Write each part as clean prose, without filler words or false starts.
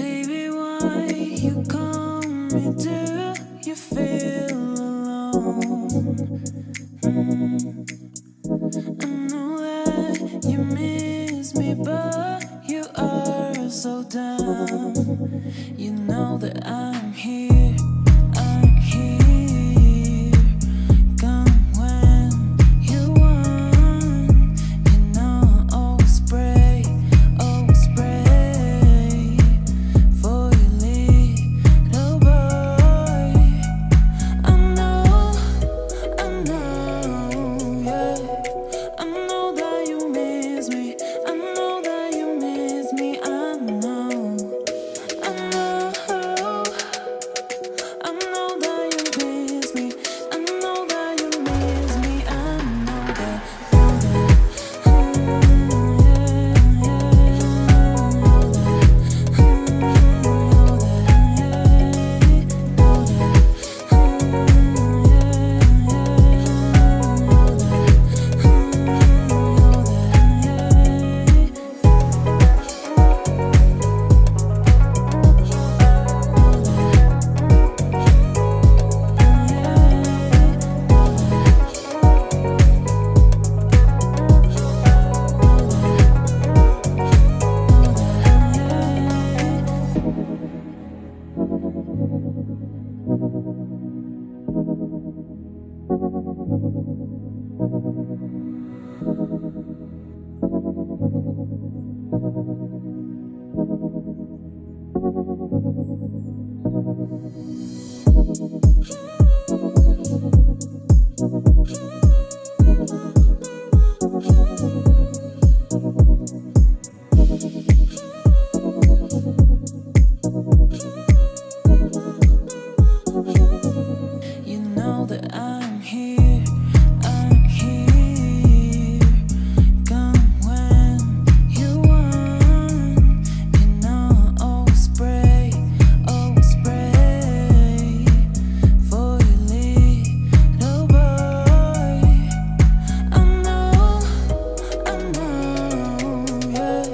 Baby, why you call me? Do you feel alone? I know that you miss me, but you are so dumb. You know that I'm here, I'm here. Come when you want. You know I always pray for your little boy. I know, yeah. I know that you miss me. I know that you miss me. I know that you miss me. I know that you miss me. I know that. You know that I'm here, I'm here. Come when you want. You know I always pray for your little boy. I know, yeah.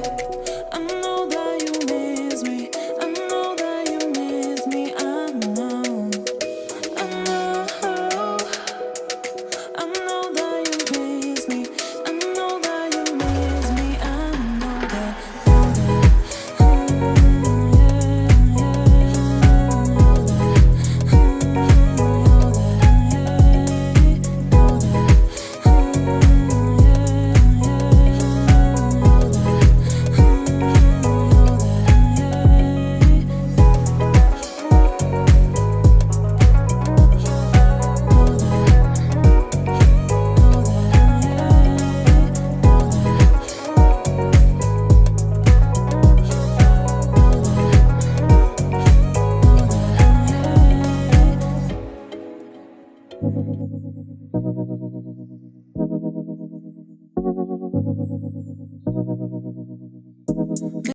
I know that you miss me. I know that you miss me. I know that you miss me. I know that you miss me. I know that. Thank you.